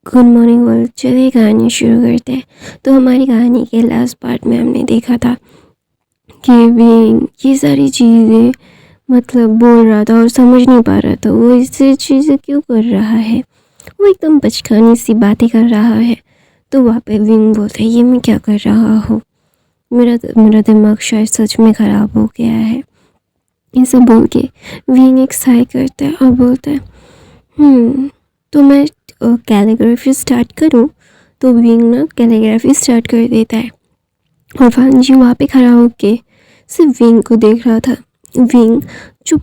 Good morning world. चलिए कहानी शुरू करते हैं। तो हमारी कहानी के लास्ट पार्ट में हमने देखा था कि विंग ये सारी चीज़ें मतलब बोल रहा था और समझ नहीं पा रहा था वो इससे चीज़ें क्यों कर रहा है। वो एकदम बचकानी सी बातें कर रहा है। तो वहाँ पे विंग बोलता है ये मैं क्या कर रहा हूँ, मेरा दिमाग शायद सच में ख़राब हो गया है। ये सब बोल के विंग एक साई करता है और बोलता है तो मैं कैलीग्राफी स्टार्ट करूं। तो विंग ना कैलीग्राफी स्टार्ट कर देता है और वांजी वहाँ पे खड़ा होके सिर्फ विंग को देख रहा था। विंग जो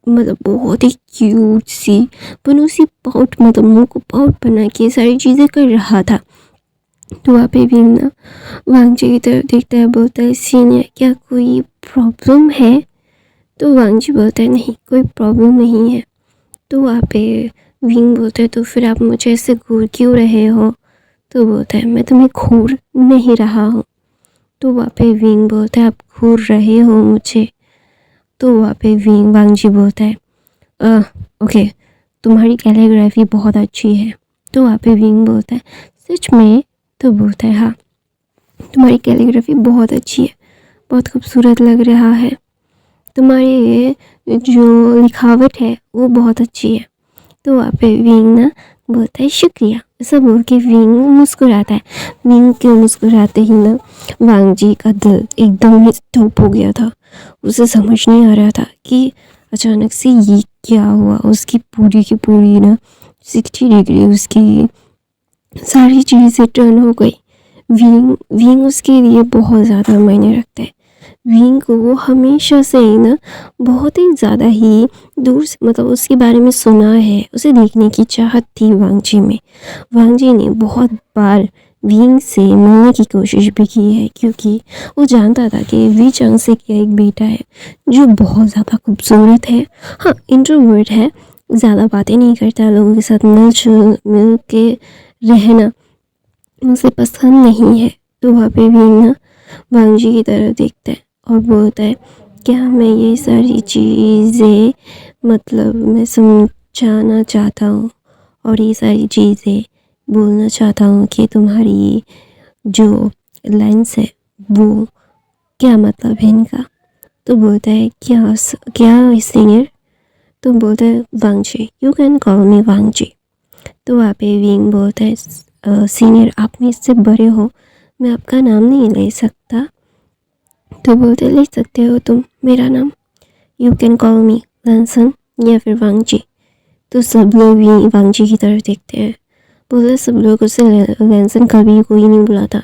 मतलब बहुत ही क्यूट सी पनू सी पाउट मतलब मुंह को पाउट बना के सारी चीज़ें कर रहा था। तो वहाँ पे विंग ना वांजी की तरफ देखता है, बोलता है सीनियर क्या कोई प्रॉब्लम है। तो वांजी बोलता है नहीं कोई प्रॉब्लम नहीं है। तो वहाँ पे विंग बोलता है तो फिर आप मुझे ऐसे घूर क्यों रहे हो। तो बोलता है मैं तुम्हें घूर नहीं रहा हूँ। तो वहाँ पे विंग बोलता है आप घूर रहे हो मुझे। तो वहाँ पे वांगजी बोलता है ओके तुम्हारी कैलीग्राफी बहुत अच्छी है। तो वहाँ पे विंग बोलता है सच में। तो बोलता है हाँ तुम्हारी कैलीग्राफी बहुत अच्छी है, बहुत खूबसूरत लग रहा है, तुम्हारी जो लिखावट है वो बहुत अच्छी है। तो वहाँ पे विंग ना बोलता है शुक्रिया। ऐसा बोल के विंग मुस्कुराता है। विंग क्यों मुस्कुराते ही ना वांगजी का दिल एकदम ही स्टॉप हो गया था। उसे समझ नहीं आ रहा था कि अचानक से ये क्या हुआ। उसकी पूरी की पूरी ना 60 डिग्री उसकी सारी चीज़ें टर्न हो गई। विंग उसके लिए बहुत ज़्यादा मायने रखता है। विंग को वो हमेशा से ही ना बहुत ही ज़्यादा ही दूर से मतलब उसके बारे में सुना है, उसे देखने की चाहत थी वांगजी में। वांगजी ने बहुत बार विंग से मिलने की कोशिश भी की है क्योंकि वो जानता था कि वी चंग से का एक बेटा है जो बहुत ज़्यादा खूबसूरत है। हाँ इंट्रोवर्ट है, ज़्यादा बातें नहीं करता, लोगों के साथ मिल के रहना उसे पसंद नहीं है। तो वहाँ पे विंग ना वांगजी की तरफ देखता है और बोलता है क्या मैं ये सारी चीज़ें मतलब मैं समझाना चाहता हूँ और ये सारी चीज़ें बोलना चाहता हूँ कि तुम्हारी जो लेंस है वो क्या मतलब है इनका। तो बोलता है क्या सीनियर। तो बोलता है वांगजी, यू कैन कॉल मी वांगजी। तो वहाँ पे विंग बोलता है सीनियर आप मुझसे बड़े हो, मैं आपका नाम नहीं ले सकता। तो बोलते ले सकते हो तुम मेरा नाम, यू कैन कॉल मी लैंसन या फिर वांगजी। तो सब लोग भी वांगजी की तरफ देखते हैं। बोले सब लोग उसे लैंसन कभी कोई नहीं बुलाता।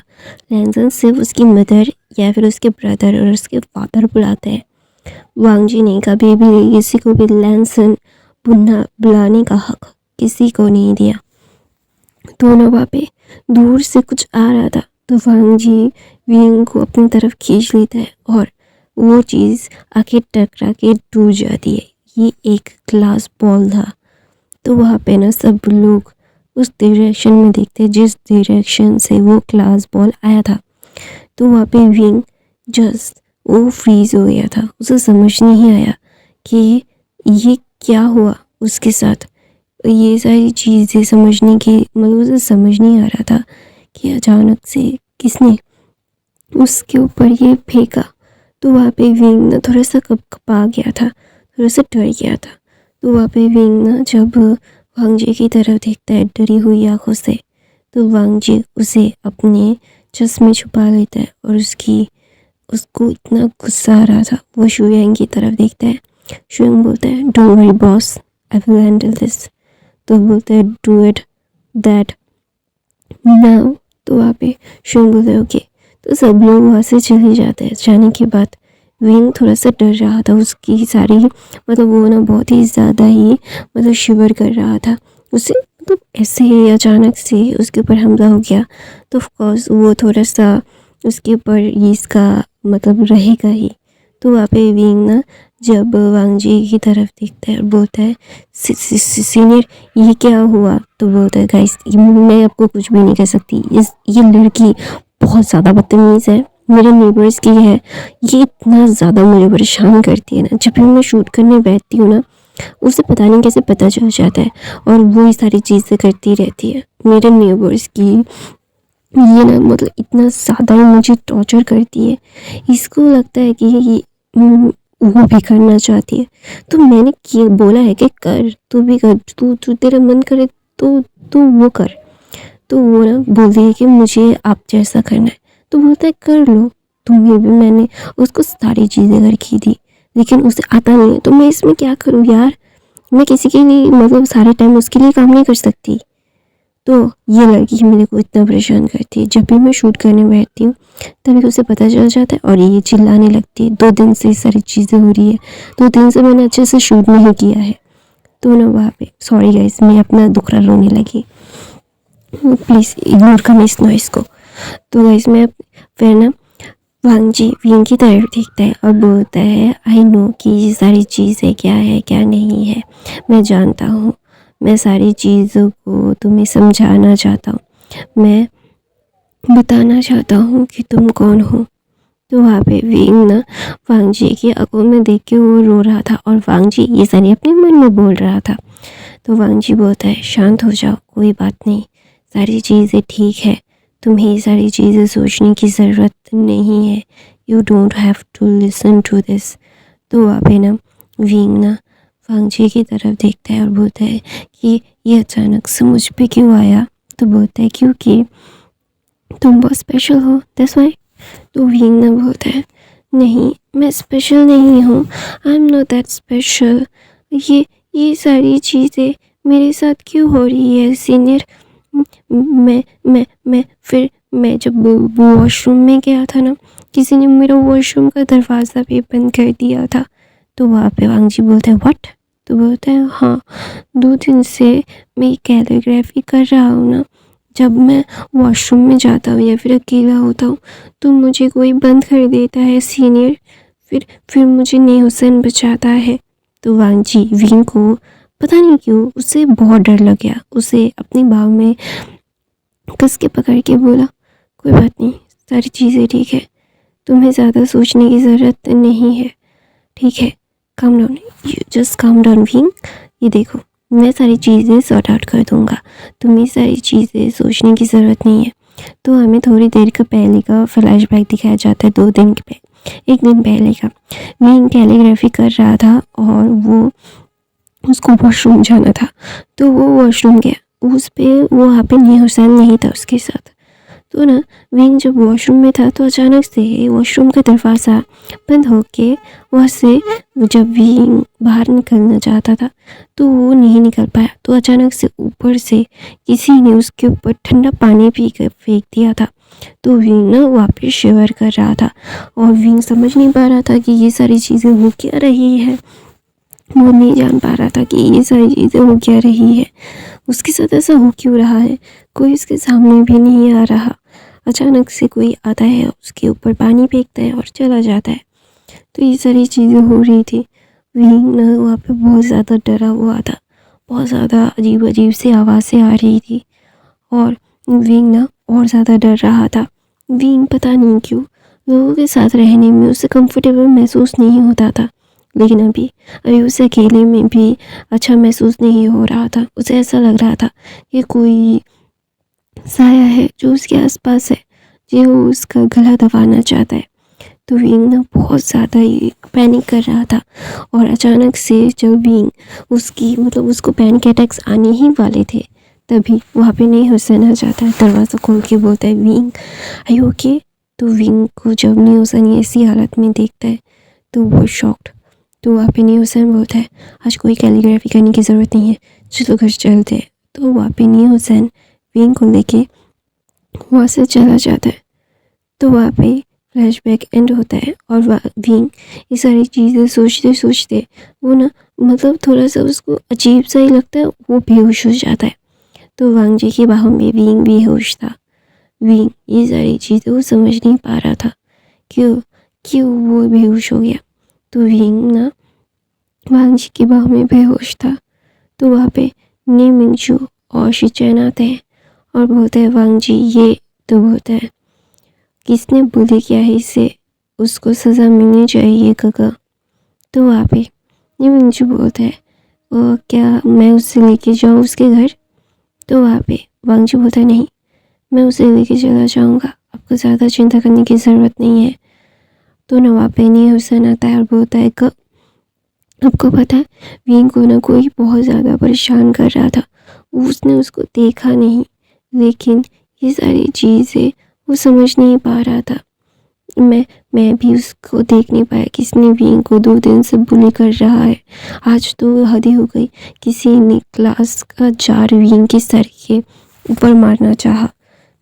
लैंसन सिर्फ उसकी मदर या फिर उसके ब्रदर और उसके फादर बुलाते हैं। वांगजी ने कभी भी किसी को भी लैंसन बुलाने का हक किसी को नहीं दिया। दोनों वहाँ पे दूर से कुछ आ रहा था तो वांगजी विंग को अपनी तरफ खींच लेता है और वो चीज़ आके टकरा के टूट जाती है। ये एक ग्लास बॉल था। तो वहाँ पे ना सब लोग उस डायरेक्शन में देखते हैं जिस डायरेक्शन से वो ग्लास बॉल आया था। तो वहाँ पे विंग जस्ट वो फ्रीज हो गया था। उसे समझ नहीं आया कि ये क्या हुआ उसके साथ। ये सारी चीज़ें समझने की मतलब उसे समझ नहीं आ रहा था कि अचानक से किसने उसके ऊपर ये फेंका। तो वहाँ पे विंग ना थोड़ा सा कपा गया था, थोड़ा सा डर गया था। तो वहाँ पे विंग ना जब वांगजी की तरफ देखता है डरी हुई आंखों से तो वांगजी उसे अपने चश्मे छुपा लेता है और उसको इतना गुस्सा आ रहा था। वो शुयांग की तरफ देखता है। शुयांग बोलता है don't worry boss, I will handle this. तो बोलता है डू इट दैट नाउ। तो वहाँ पे शुयांग बोलता है ओके। तो सब लोग वहाँ से चले जाते हैं। जाने के बाद विंग थोड़ा सा डर रहा था। उसकी सारी मतलब वो ना बहुत ही ज़्यादा ही मतलब शिवर कर रहा था। उसे मतलब ऐसे ही अचानक से उसके ऊपर हमला हो गया तो ऑफकोर्स वो थोड़ा सा उसके ऊपर ये इसका मतलब रहेगा ही। तो वहाँ पे विंग ना जब वांगजी की तरफ देखता है और बोलता है सीनियर ये क्या हुआ। तो बोलता है गाइस मैं आपको कुछ भी नहीं कह सकती, ये लड़की बहुत ज़्यादा बदतमीज़ है, मेरे नेबर्स की है, ये इतना ज़्यादा मुझे परेशान करती है ना। जब भी मैं शूट करने बैठती हूँ ना उसे पता नहीं कैसे पता चल जाता है और वो ये सारी चीज़ें करती रहती है। मेरे नेबर्स की ये ना मतलब इतना ज़्यादा मुझे टॉर्चर करती है। इसको लगता है कि वो भी करना चाहती है। तो मैंने किया बोला है कि कर, तू भी कर, तू तू तेरा मन करे तो तू वो कर। तो वो ना बोलती है कि मुझे आप जैसा करना है। तो बोलता है कर लो। तुम्हें भी मैंने उसको सारी चीज़ें करके दी, लेकिन उसे आता नहीं है। तो मैं इसमें क्या करूँ यार? मैं किसी के लिए मतलब सारे टाइम उसके लिए काम नहीं कर सकती। तो ये लड़की मेरे को इतना परेशान करती है। जब भी मैं शूट करने बैठती हूँ तभी उसे पता चल जाता है और ये चिल्लाने लगती है। 2 दिन से सारी चीज़ें हो रही है। 2 दिन से मैंने अच्छे से शूट नहीं किया है। तो ना वहाँ पे सॉरी गाइस, मैं अपना दुखड़ा रोने लगी। प्लीज़ इग्नोर करना इस नॉइस को। तो गाइस मैं फिर ना वांग जी विंग की तरफ देखता है और बोलता है आई नो कि ये सारी चीज़ें क्या है क्या नहीं है, मैं जानता हूँ। मैं सारी चीज़ों को तुम्हें समझाना चाहता हूँ, मैं बताना चाहता हूँ कि तुम कौन हो। तो वहाँ पे विंग ना वांग जी की आंखों में देख के वो रो रहा था और वांग जी ये सारी अपने मन में बोल रहा था। तो वांग जी बोलता है शांत हो जाओ, कोई बात नहीं, सारी चीज़ें ठीक है, तुम्हें ये सारी चीज़ें सोचने की ज़रूरत नहीं है। You don't have to listen to this. तो वहाँ पे ना विंग ना वांग जी की तरफ देखता है और बोलता है कि ये अचानक से मुझ पे क्यों आया। तो बोलता है क्योंकि तुम बहुत स्पेशल हो, दैट्स व्हाई। तो विंग ना बोलता है नहीं, मैं स्पेशल नहीं हूँ, आई एम नॉट दैट स्पेशल। ये सारी चीज़ें मेरे साथ क्यों हो रही है सीनियर? मैं फिर मैं जब वॉशरूम में गया था ना, किसी ने मेरा वॉशरूम का दरवाज़ा भी बंद कर दिया था। तो वहाँ पे वांग जी बोलते हैं व्हाट? तो बोलते हैं हाँ, 2 दिन से मैं कैलीग्राफी कर रहा हूँ ना, जब मैं वॉशरूम में जाता हूँ या फिर अकेला होता हूँ तो मुझे कोई बंद कर देता है सीनियर, फिर मुझे नेहुसन बचाता है। तो वांग जी विंग को पता नहीं क्यों उसे बहुत डर लग गया। उसे अपनी बाहों में कस के पकड़ के बोला कोई बात नहीं, सारी चीज़ें ठीक है, तुम्हें ज़्यादा सोचने की ज़रूरत नहीं है, ठीक है, calm down, you just calm down wing. ये देखो मैं सारी चीज़ें सॉर्ट आउट कर दूँगा, तुम्हें सारी चीज़ें सोचने की ज़रूरत नहीं है। तो हमें थोड़ी देर का पहले का फ्लैशबैक दिखाया जाता है, 2 दिन के पहले, 1 दिन पहले का। विंग कैलीग्राफी कर रहा था और वो उसको वॉशरूम जाना था। तो वो वॉशरूम गया, उस पे वो वहाँ पे नेहुसन नहीं था उसके साथ। तो ना विंग जब वॉशरूम में था तो अचानक से वॉशरूम का दरवाज़ा बंद होके वहाँ से जब विंग बाहर निकलना चाहता था तो वो नहीं निकल पाया। तो अचानक से ऊपर से किसी ने उसके ऊपर ठंडा पानी पी कर फेंक दिया था। तो विंग ना वापस शिवर कर रहा था और विंग समझ नहीं पा रहा था कि ये सारी चीज़ें हो क्या रही है। वो नहीं जान पा रहा था कि ये सारी चीज़ें हो क्या रही है, उसके साथ ऐसा हो क्यों रहा है। कोई उसके सामने भी नहीं आ रहा। अचानक से कोई आता है, उसके ऊपर पानी फेंकता है और चला जाता है। तो ये सारी चीज़ें हो रही थी। विंग ना वहाँ पे बहुत ज़्यादा डरा हुआ था, बहुत ज़्यादा अजीब अजीब सी आवाज़ें आ रही थी और विंग ना और ज़्यादा डर रहा था। विंग पता नहीं क्यों लोगों के साथ रहने में उसे कंफर्टेबल महसूस नहीं होता था, लेकिन अभी उसे अकेले में भी अच्छा महसूस नहीं हो रहा था। उसे ऐसा लग रहा था कि कोई साया है जो उसके आसपास है, जो उसका गला दबाना चाहता है। तो विंग ना बहुत ज़्यादा ही पैनिक कर रहा था और अचानक से जब विंग उसकी मतलब उसको पैनिक अटैक्स आने ही वाले थे तभी वहाँ पे नेहुसन आ जाता है, दरवाज़ा खोल के बोलता है विंग आई ओके। तो विंग को जब नेहुसन ऐसी हालत में देखता है तो वो शॉक्ड। तो वहाँ पे नेहुसन बोलता है आज कोई कैलीग्राफी करने की ज़रूरत नहीं है, चलो घर चलते हैं। तो वहाँ पे नेहुसन विंग को लेके वहाँ से चला जाता है। तो वहाँ पे फ्लैशबैक एंड होता है और विंग ये सारी चीज़ें सोचते सोचते वो ना मतलब थोड़ा सा उसको अजीब सा ही लगता है, वो बेहोश हो जाता है। तो वांग जी की बाहों में विंग बेहोश था। विंग ये सारी चीज़ें वो समझ नहीं पा रहा था क्यों क्यों वो बेहोश हो गया। तो विंग ना वांग जी की बाहों में बेहोश था। तो वहाँ पे नी मिंगजू और शिचैन आते हैं और बोलते हैं वांग जी ये। तो बोलता है किसने बुली किया है इसे, उसको सज़ा मिलनी चाहिए काका। तो वहाँ पे नी मिंगजू बोलता है क्या मैं उससे लेके जाऊँ उसके घर? तो वहाँ पे वांग जी बोलता है नहीं, मैं उसे लेके चला जाऊँगा, आपको ज़्यादा चिंता करने की ज़रूरत नहीं है। तो ना वहाँ पे नहीं हुसैन आता है और बोलता है कि आपको पता है विंग को ना कोई बहुत ज़्यादा परेशान कर रहा था, उसने उसको देखा नहीं, लेकिन ये सारी चीज़ें वो समझ नहीं पा रहा था। मैं भी उसको देख नहीं पाया, किसने विंग को 2 दिन से बुली कर रहा है। आज तो हद ही हो गई, किसी ने क्लास का जार विंग के सर के ऊपर मारना चाहा।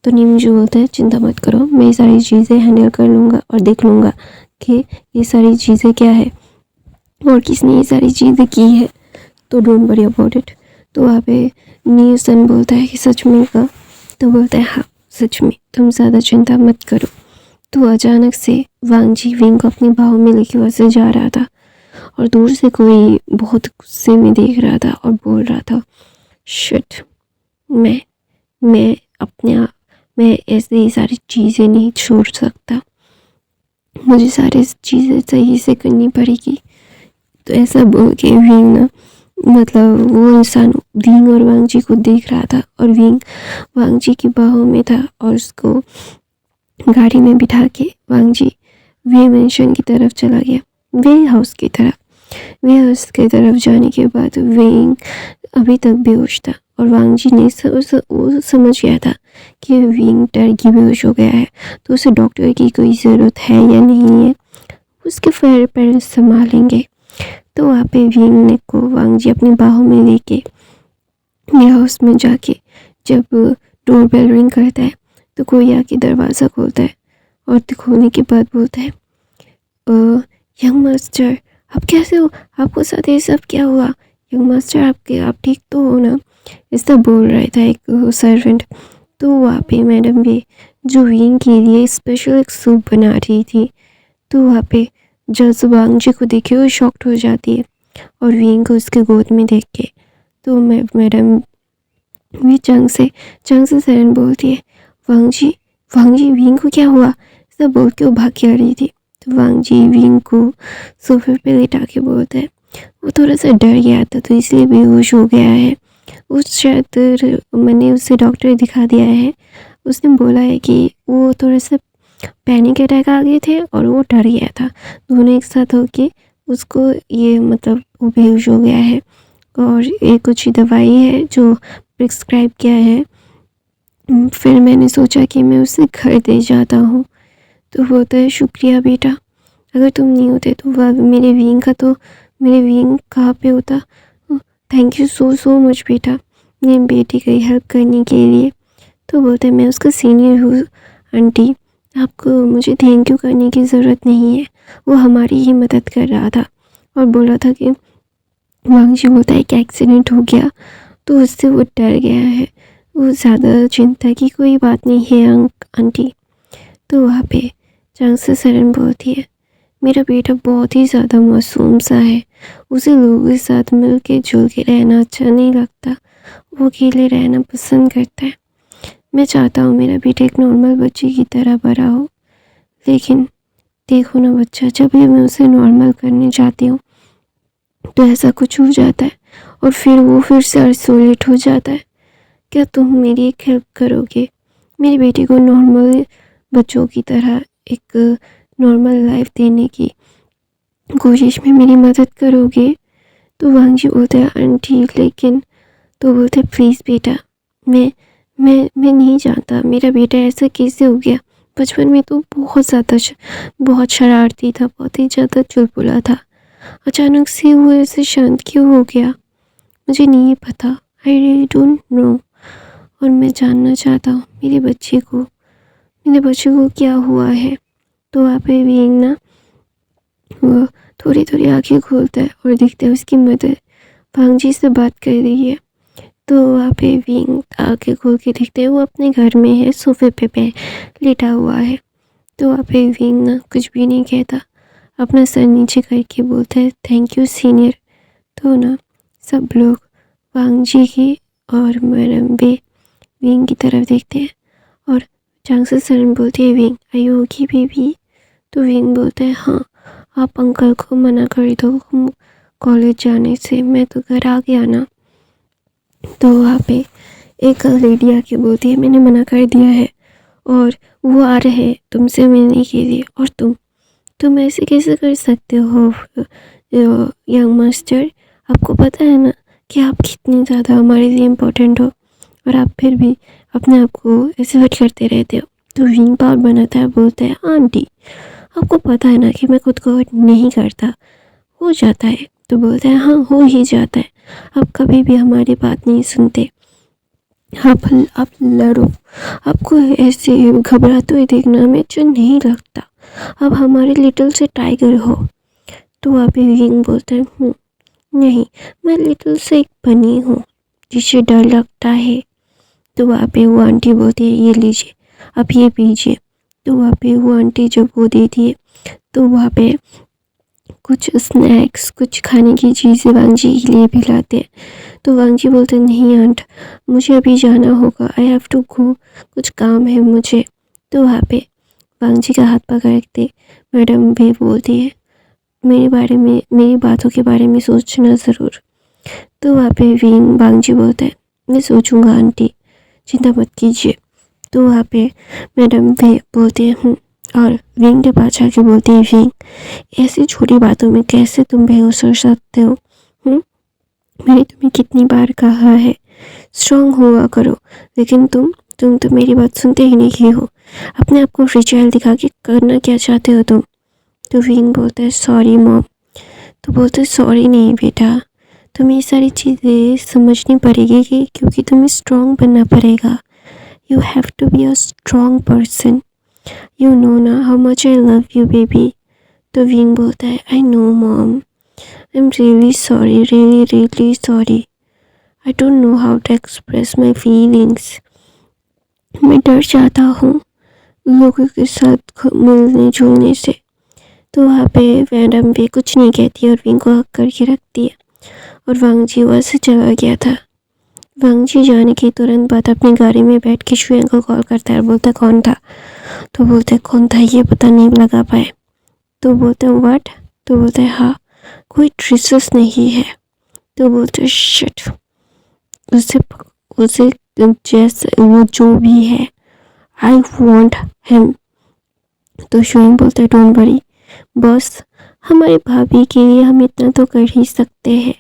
तो नीम जो बोलता है चिंता मत करो, मैं ये सारी चीज़ें हैंडल कर लूँगा और देख लूँगा कि ये सारी चीज़ें क्या है और किसने ये सारी चीज़ें की है, तो डोंट वरी अबाउट इट। तो वहाँ पे नीसन बोलता है कि सच में का? तो बोलता है हाँ सच में, तुम ज़्यादा चिंता मत करो। तो अचानक से वांग जी विंग को अपनी बाहों में लेके वहाँ से जा रहा था और दूर से कोई बहुत गुस्से में देख रहा था और बोल रहा था शिट, मैं मैं ऐसे ही सारी चीज़ें नहीं छोड़ सकता, मुझे सारी चीज़ें सही से करनी पड़ेगी। तो ऐसा बोल के विंग ना, मतलब वो इंसान विंग और वांग जी को देख रहा था और विंग वांग जी की बाहों में था और उसको गाड़ी में बिठा के वांग जी वे मेंशन की तरफ चला गया, वे हाउस की तरफ। वे हाउस की तरफ जाने के बाद विंग अभी तक बेहोश था और वांग जी ने वो समझ गया था कि विंग डर के बेहोश हो गया है, तो उसे डॉक्टर की कोई ज़रूरत है या नहीं है, उसके पेरेंट्स संभालेंगे। तो वहाँ पे विंग ने को वांग जी अपनी बाहों में लेके ये हाउस में जाके जब डोरबेल रिंग करता है तो कोई आके दरवाज़ा खोलता है और खोलने के बाद बोलता है यंग मास्टर आप कैसे हो, आपको साथ ये सब क्या हुआ? यंग मास्टर आप ठीक तो हो ना? इस तरह बोल रहा था एक सर्वेंट। तो वहाँ पे मैडम भी जो विंग के लिए स्पेशल एक सूप बना रही थी, तो वहाँ पे जब वांग जी को देखे वो शॉक्ड हो जाती है और विंग को उसके गोद में देख के तो मैडम भी चंग से सरन बोलती है वांग जी विंग को क्या हुआ? सब बोल के वो भाग के आ रही थी। तो वांग जी विंग को सोफे पे लेटा के बोलता है वो थोड़ा सा डर गया था तो इसलिए बेहोश हो गया है, उस शायद मैंने उसे डॉक्टर दिखा दिया है, उसने बोला है कि वो थोड़ा सा पैनिक अटैक आ गए थे और वो डर गया था, दोनों एक साथ होके उसको ये मतलब वो बेहोश हो गया है और ये कुछ दवाई है जो प्रिस्क्राइब किया है। फिर मैंने सोचा कि मैं उसे घर दे जाता हूँ। तो बोलता है शुक्रिया बेटा, अगर तुम नहीं होते तो वह मेरे विंग कहाँ पे होता? थैंक यू सो मच बेटा मेरी बेटी की हेल्प करने के लिए। तो बोलते मैं उसका सीनियर हूँ आंटी, आपको मुझे थैंक यू करने की ज़रूरत नहीं है, वो हमारी ही मदद कर रहा था। और बोला था कि वांग जी बोलता है कि एक्सीडेंट हो गया तो उससे वो डर गया है, वो ज़्यादा चिंता की कोई बात नहीं है आंटी। तो वहाँ पे चांग से सरन बोलती है मेरा बेटा बहुत ही ज़्यादा मासूम सा है, उसे लोगों के साथ मिल के जुल के रहना अच्छा नहीं लगता, वो अकेले रहना पसंद करता है। मैं चाहता हूँ मेरा बेटा एक नॉर्मल बच्चे की तरह बड़ा हो, लेकिन देखो ना बच्चा, जब भी मैं उसे नॉर्मल करने जाती हूँ तो ऐसा कुछ हो जाता है और फिर वो फिर से आइसोलेट हो जाता है। क्या तुम मेरी एक हेल्प करोगे, मेरे बेटे को नॉर्मल बच्चों की तरह एक नॉर्मल लाइफ देने की कोशिश में मेरी मदद करोगे? तो वांग जी बोलते हैं आंटी लेकिन, तो बोलते प्लीज़ बेटा, मैं नहीं जानता मेरा बेटा ऐसा कैसे हो गया, बचपन में तो बहुत शरारती था, बहुत ही ज़्यादा चुलबुला था, अचानक से वो ऐसे शांत क्यों हो गया, मुझे नहीं पता, आई रियली डोंट नो। और मैं जानना चाहता हूँ मेरे बच्चे को क्या हुआ है। तो वहाँ पे भी ना वो थोड़ी थोड़ी आंखें खोलता है और दिखता है उसकी मदर वांग जी से बात कर रही है। तो वहाँ पे विंग आंखें खोल के देखते हैं वो अपने घर में है, सोफे पे लेटा हुआ है। तो वहाँ पे विंग ना कुछ भी नहीं कहता, अपना सर नीचे करके बोलता है थैंक यू सीनियर। तो ना सब लोग वांग जी की और मैडम बे विंग की तरफ देखते हैं और चांग से सरन बोलती है wing I you okay baby? तो विंग बोलता है हाँ, आप अंकल को मना कर दो, कॉलेज जाने से मैं तो घर आ गया ना। तो वहाँ पे एक लेडी आके बोलती है मैंने मना कर दिया है और वो आ रहे हैं तुमसे मिलने के लिए, और तुम ऐसे कैसे कर सकते हो यंग मास्टर। आपको पता है ना कि आप कितनी ज़्यादा हमारे लिए इम्पोर्टेंट हो, और आप फिर भी अपने आप को ऐसे हर्ट करते रहते हो। तो विंग पावर बनाता है, बोलता है आंटी आपको पता है ना कि मैं खुद को हर्ट नहीं करता, हो जाता है। तो बोलता है हाँ हो ही जाता है, आप कभी भी हमारी बात नहीं सुनते, आप लड़ो। आपको ऐसे घबराते हुए देखना हमें अच्छा नहीं लगता, अब हमारे लिटिल से टाइगर हो। तो वहाँ पे विंग बोलता है नहीं, मैं लिटिल से एक बनी हूँ जिसे डर लगता है। तो वहाँ पे वो आंटी बोलती है ये लीजिए आप ये पीजिए। तो वहाँ पे वो आंटी जब वो देती है तो वहाँ पे कुछ स्नैक्स, कुछ खाने की चीज़ें वांगजी के लिए भी लाते हैं। तो वांगजी बोलते नहीं आंट मुझे अभी जाना होगा, आई हैव टू गो, कुछ काम है मुझे। तो वहाँ पे वांगजी का हाथ पकड़ते मैडम भी बोलती है मेरी बातों के बारे में सोचना ज़रूर। तो वहाँ पे वांगजी बोलता है मैं सोचूंगा आंटी, चिंता मत कीजिए। तो वहाँ पे मैडम भी बोलती है और विंग के पास आके बोलती है विंग ऐसी छोटी बातों में कैसे तुम बेहोश हो सकते हो। मैंने तुम्हें कितनी बार कहा है स्ट्रांग हुआ करो, लेकिन तुम तो मेरी बात सुनते ही नहीं हो। अपने आप को फ्रीचाइल्ड दिखा के करना क्या चाहते हो तुम। तो विंग बोलता है सॉरी मॉम। तो बोलते सॉरी नहीं बेटा, तुम्हें ये सारी चीज़ें समझनी पड़ेगी कि क्योंकि तुम्हें स्ट्रांग बनना पड़ेगा। You have to be a strong person, you know ना how much I love you baby. तो विंग बोलता है I know mom, I am really sorry, really sorry, I don't know how to express my feelings. मैं डर जाता हूँ लोगों के साथ मिलने जुलने से। तो वहाँ पे मैडम भी कुछ नहीं कहती और विंग को हक करके रखती है, और वांगजी वहाँ से चला गया था। वांगजी जाने के तुरंत बाद अपनी गाड़ी में बैठ के शुएंग को कॉल करता है और बोलता कौन था। तो बोलते कौन था ये पता नहीं लगा पाए। तो बोलते व्हाट। तो बोलते हाँ कोई ट्रेसेस नहीं है। तो बोलते शिट, उसे जैसे वो जो भी है आई वॉन्ट हिम। तो शुएंग बोलते डोंट वरी बॉस, हमारी भाभी के लिए हम इतना तो कर ही सकते हैं।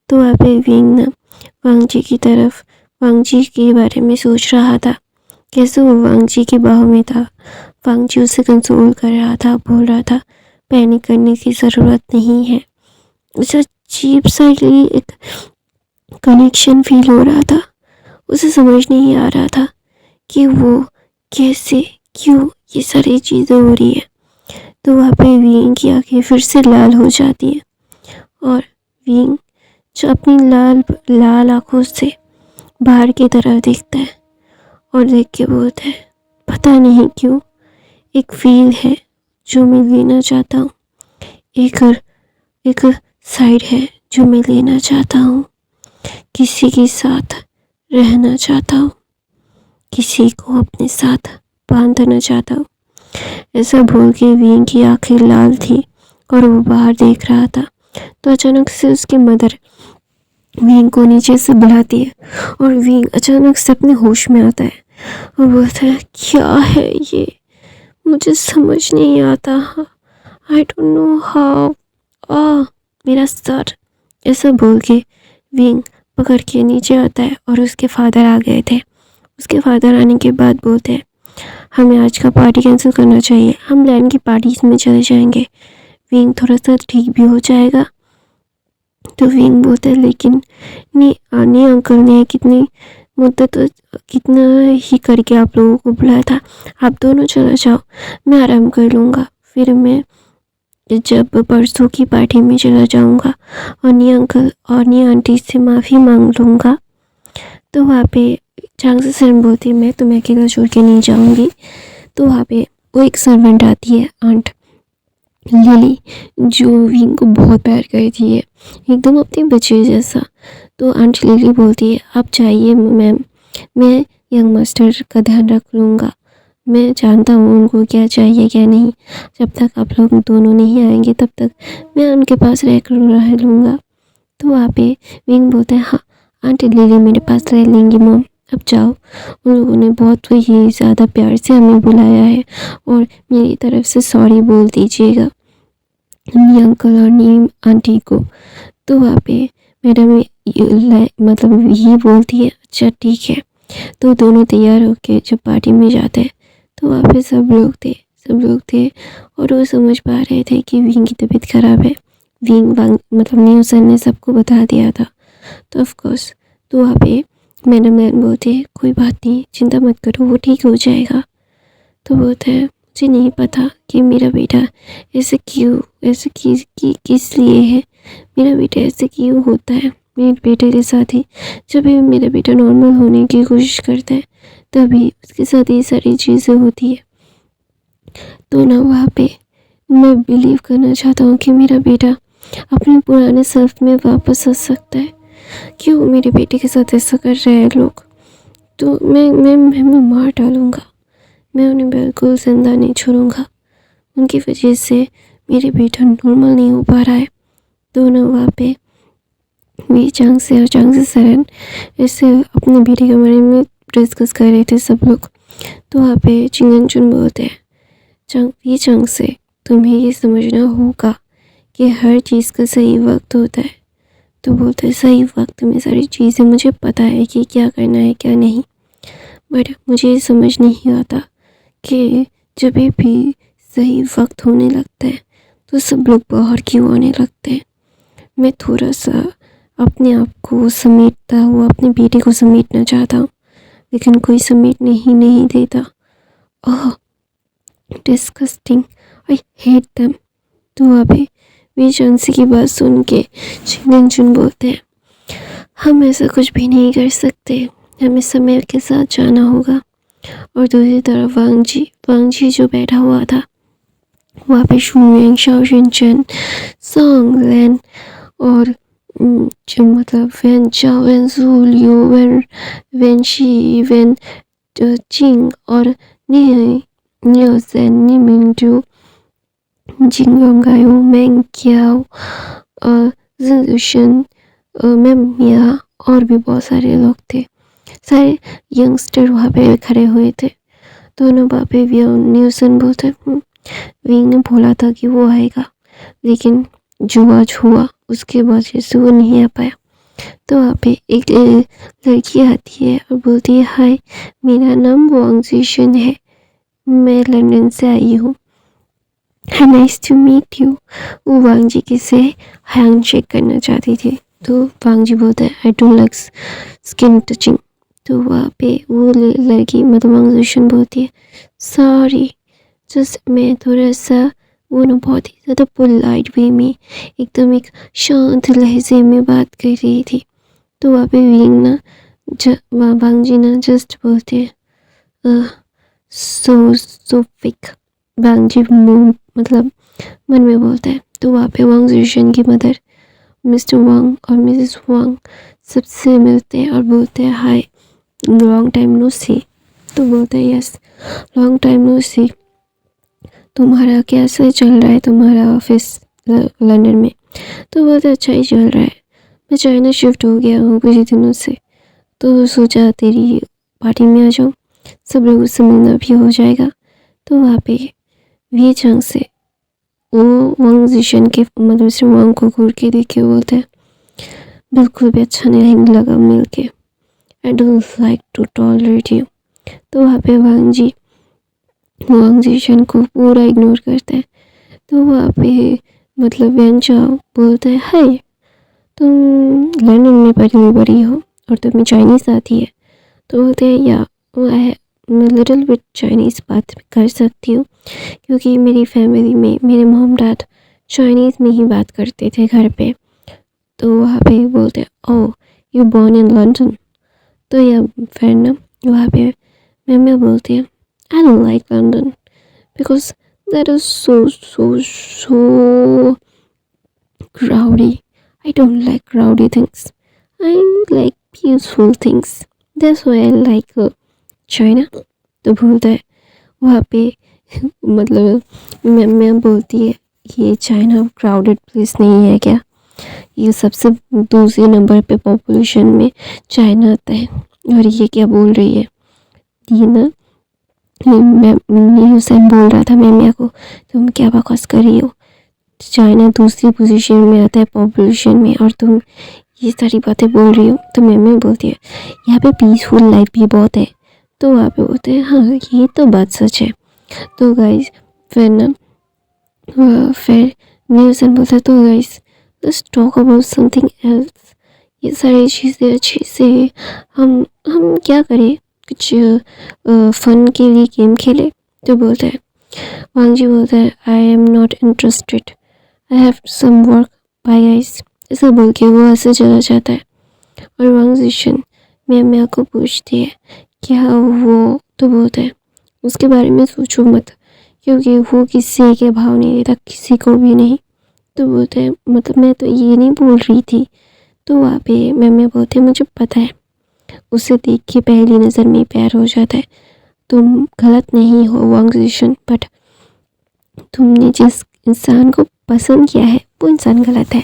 तो वहाँ पे विंग ना वांगजी की तरफ वांगजी के बारे में सोच रहा था, कैसे वो वांगजी की बाहों में था। वांगजी उसे कंसोल कर रहा था, बोल रहा था पैनिक करने की ज़रूरत नहीं है। उसे अजीब सा एक कनेक्शन फील हो रहा था, उसे समझ नहीं आ रहा था कि वो कैसे क्यों ये सारी चीज़ें हो रही है। तो वहाँ पे विंग की आँखें फिर से लाल हो जाती है, और विंग जो अपनी लाल आँखों से बाहर की तरफ देखता है और देख के बोलता है पता नहीं क्यों एक फील है जो मैं लेना चाहता हूँ, एक साइड है जो मैं लेना चाहता हूँ, किसी के साथ रहना चाहता हूँ, किसी को अपने साथ बांधना चाहता हूँ। ऐसा बोल के विंग की आंखें लाल थी और वो बाहर देख रहा था। तो अचानक से उसकी मदर विंग को नीचे से बुलाती है, और विंग अचानक से अपने होश में आता है और बोलता है क्या है ये, मुझे समझ नहीं आता, आई डोंट नो हाउ, मेरा सर। ऐसा बोल के विंग पकड़ के नीचे आता है, और उसके फादर आ गए थे। उसके फादर आने के बाद बोलते हैं हमें आज का पार्टी कैंसिल करना चाहिए, हम लैंड की पार्टीज में चले जाएंगे, विंग थोड़ा सा ठीक भी हो जाएगा। तो विंग बोलता है लेकिन नहीं अंकल ने कितनी मुद्दत कितना ही करके आप लोगों को बुलाया था, आप दोनों चले जाओ, मैं आराम कर लूँगा, फिर मैं जब परसों की पार्टी में चला जाऊँगा और नी अंकल और नी आंटी से माफ़ी मांग लूँगा। तो वहाँ पे चांग से सरन बोलती है मैं तुम्हें अकेला छोड़ के नहीं जाऊँगी। तो वहाँ पे वो एक सर्वेंट आती है आंट लिली, जो विंग को बहुत प्यार करती है, एकदम अपने बच्चे जैसा। तो आंट लिली बोलती है आप जाइए मैम, मैं यंग मास्टर का ध्यान रख लूँगा, मैं जानता हूँ उनको क्या चाहिए क्या नहीं। जब तक आप लोग दोनों नहीं आएंगे तब तक मैं उनके पास रह लूँगा। तो वहाँ पे विंग बोलता है, हाँ आंटी लिली मेरे पास रह लेंगी मॉम, अब जाओ। उन लोगों ने बहुत ही ज़्यादा प्यार से हमें बुलाया है और मेरी तरफ से सॉरी बोल दीजिएगा नी अंकल और नी आंटी को। तो वहाँ पे मैडम मतलब ये बोलती है, अच्छा ठीक है। तो दोनों तैयार होके जब पार्टी में जाते हैं तो वहाँ पे सब लोग थे और वो समझ पा रहे थे कि विंग की तबीयत ख़राब है। विंग वांग मतलब न्यूसन ने सबको बता दिया था। तो ऑफ कोर्स तो वहाँ पे मैडम बोलते हैं, कोई बात नहीं चिंता मत करो वो ठीक हो जाएगा। तो बोलते हैं, मुझे नहीं पता कि मेरा बेटा ऐसे किस लिए है। मेरा बेटा ऐसे क्यों होता है मेरे बेटे के साथ ही। जब भी मेरा बेटा नॉर्मल होने की कोशिश करता है तभी उसके साथ ये सारी चीज़ें होती है। तो ना वहाँ पे मैं बिलीव करना चाहता हूँ कि मेरा बेटा अपने पुराने सेल्फ में वापस आ सकता है। क्यों मेरे बेटे के साथ ऐसा कर रहे हैं लोग। तो मैं मार डालूँगा, मैं उन्हें बिल्कुल ज़िंदा नहीं छोड़ूंगा। उनकी वजह से मेरे बेटा नॉर्मल नहीं हो पा रहा है। तो ना वहाँ पे वी चांग से और चांग से सरन ऐसे अपने बेटे के बारे में डिस्कस कर रहे थे सब लोग। तो वहाँ पे चिंगन चुन बोलते हैं, वी चांग से तुम्हें ये समझना होगा कि हर चीज़ का सही वक्त होता है। तो बोलते हैं, सही वक्त में सारी चीज़ें मुझे पता है कि क्या करना है क्या नहीं, बट मुझे समझ नहीं आता कि जब भी सही वक्त होने लगता है तो सब लोग बाहर क्यों आने लगते हैं। मैं थोड़ा सा अपने आप को समेटता हुआ अपने बेटे को समेटना चाहता हूँ लेकिन कोई समेटने ही नहीं देता। ओह डिस्गस्टिंग, आई हेट देम। तो वहाँ पे वी चांसी की बात सुन के चिंगन बोलते हैं, हम ऐसा कुछ भी नहीं कर सकते, हमें समय के साथ जाना होगा। और दूसरी तरफ वांग जी जो बैठा हुआ था वहाँ पे शुएंग शाओ शिनचन सॉन्ग लैन और जो मतलब वैन चाओ वैन जू लियो वैन शी वैन चिंग और नियो ज़ेन नी मिंगजू जिंगोंगायो मैंग क्याओ जिंगशन मैमिया और भी बहुत सारे लोग थे। सारे यंगस्टर वहाँ पे खड़े हुए थे। दोनों वहाँ पे न्यूसन बोलते, विंग ने बोला था कि वो आएगा लेकिन जो आज हुआ उसके वजह से वो नहीं आ पाया। तो वहाँ पे एक लड़की आती है और बोलती है, हाय मेरा नाम वांग जीशन है, मैं लंदन से आई हूँ, नाइस टू मीट यू। वो वांग जी के से हैंडशेक करना चाहती थी। तो वांग जी बोलता है, आई डोंट लाइक स्किन टचिंग। तो वहाँ पे वो लड़की मतलब वांग जीशन बोलती है, सॉरी जस्ट मैं थोड़ा सा वो ना बहुत ही ज़्यादा पोलाइट वे में एकदम एक शांत लहजे में बात कर रही थी। तो वहाँ पे विंग ना वांग जी ना जस्ट बोलते हैं, सो फिक। वांग जी मतलब मन में बोलता है। तो वहाँ पे वांग जीशन की मदर मिस्टर वांग और मिसेस वांग सबसे मिलते हैं और बोलते हैं, हाय लॉन्ग टाइम नो सी। तो बोलते हैं, यस लॉन्ग टाइम नो सी, तुम्हारा कैसे चल रहा है तुम्हारा ऑफिस लंदन में। तो बहुत अच्छा ही चल रहा है, मैं चाइना शिफ्ट हो गया हूँ कुछ दिनों से, तो सोचा तेरी पार्टी में आ जाऊँ, सब लोगों से मिलना भी हो जाएगा। तो वहाँ पे वी चांग से वो वांग जीशन के मतलब से वांग को घूर के देखे बोलते हैं, बिल्कुल भी अच्छा नहीं लगा मिल के, I don't like to tolerate you. तो वहाँ पे वांग जीशन को पूरा इग्नोर करता है। तो वहाँ पे मतलब वैन चाओ बोलता है, हाय तुम लंदन में पली बड़ी हो और तुम्हें चाइनीज़ आती है। तो बोलते हैं, या मैं लिटिल बिट चाइनीज़ बात कर सकती हूँ क्योंकि मेरी फैमिली में मेरे मॉम डैड चाइनीज़ में ही बात करते थे घर पे। तो वहाँ पे बोलते हैं, oh you born in London. तो या फिर ना वहाँ पे मैं बोलती हूँ, आई don't like London because that is so rowdy. I don't like rowdy things. I like peaceful things. That's why I like China. तो बोलता है वहाँ पे मतलब मैम बोलती है ये चाइना क्राउडेड प्लेस नहीं है क्या, ये सबसे दूसरे नंबर पे पॉपुलेशन में चाइना आता है और ये क्या बोल रही है। ये ना मैम हुसैन बोल रहा था मैम को तुम क्या बकवास कर रही हो, चाइना दूसरी पोजीशन में आता है पॉपुलेशन में और तुम ये सारी बातें बोल रही हो। तो मैम बोलती है यहाँ पे पीसफुल लाइफ भी बहुत है। तो वहाँ पे बोलते हैं हाँ ये तो बात सच है। तो गाइस फिर ना फिर न्यूज़न बोलता है तो guys let's talk about something else. ये सारी चीज़ें अच्छे से हम क्या करें, कुछ फ़न के लिए गेम खेले। तो बोलता है वांग जी बोलता है I am not interested, I have some work, bye guys. ऐसा बोल के वो ऐसे चला जाता है और वांग जिशन मैम को पूछती है क्या वो, तो बोलता है उसके बारे में सोचो मत क्योंकि वो किसी के भाव नहीं देता, किसी को भी नहीं। तो बोलते हैं मतलब मैं तो ये नहीं बोल रही थी। तो वहाँ पे मैम बोलते हैं मुझे पता है, उसे देख के पहली नज़र में प्यार हो जाता है। तुम गलत नहीं हो वांग जिशन, बट तुमने जिस इंसान को पसंद किया है वो इंसान गलत है,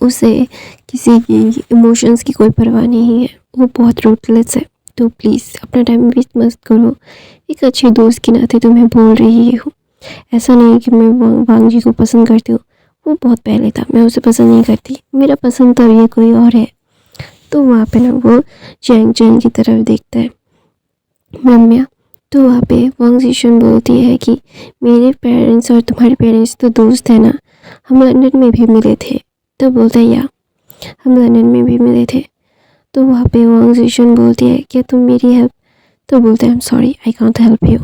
उसे किसी की इमोशंस की कोई परवाह नहीं है, वो बहुत रूथलेस है। तो प्लीज़ अपना टाइम वेस्ट मत करो, एक अच्छे दोस्त के नाते तुम्हें बोल रही हूँ। ऐसा नहीं कि मैं वांग जी को पसंद करती हूँ, वो बहुत पहले था, मैं उसे पसंद नहीं करती, मेरा पसंद तो ये कोई और है। तो वहाँ पे ना वो चैंग चैंग की तरफ देखता है मैम। तो वहाँ पे वांग जिशन बोलती है कि मेरे पेरेंट्स और तुम्हारे पेरेंट्स तो दोस्त हैं ना, हम लंदन में भी मिले थे। तो बोलता है या हम लंदन में भी मिले थे। तो वहाँ पे वांग जिशन बोलती है क्या तुम मेरी हेल्प, तो बोलते हैं I am sorry I can't help you,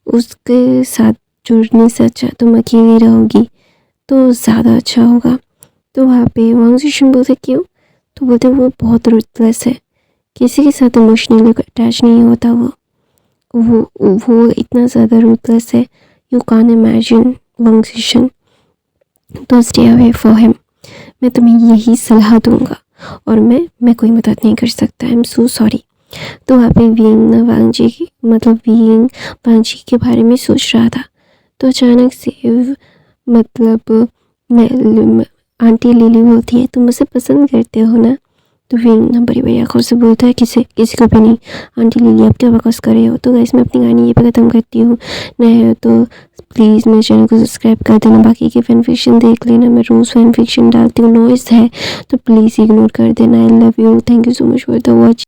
उसके साथ जुड़ने से अच्छा तुम अकेली रहोगी तो ज़्यादा अच्छा होगा। तो वहाँ पे वांग जिशन बोलते क्यों, तो बोलते वो बहुत रूथलेस है, किसी के साथ इमोशनली अटैच नहीं होता, वो इतना ज़्यादा रूथलेस है, यू कान इमेजिन वांग जिशन। तो स्टे अवे फॉर हिम, मैं तुम्हें यही सलाह दूंगा और मैं कोई मदद नहीं कर सकता, आई एम सो सॉरी। तो वहाँ पे विंग वांग जी की विंग वांग जी के बारे में सोच रहा था। तो अचानक से मतलब आंटी लिली बोलती है तुम मुझे पसंद करते हो ना। तो विंग बड़ी बड़ी आँखों से बोलता है किसी को भी नहीं, आंटी लिली आप क्या बकवास कर रहे हो। तो गाइस मैं अपनी कहानी ये पे ख़त्म करती हूँ, नए हो तो प्लीज़ मेरे चैनल को सब्सक्राइब कर देना, बाकी के फैन फिक्शन देख लेना, मैं रोज़ फैन फिक्शन डालती हूँ, नॉइस है तो प्लीज़ इग्नोर कर देना। आई love you, thank you so much for the watch.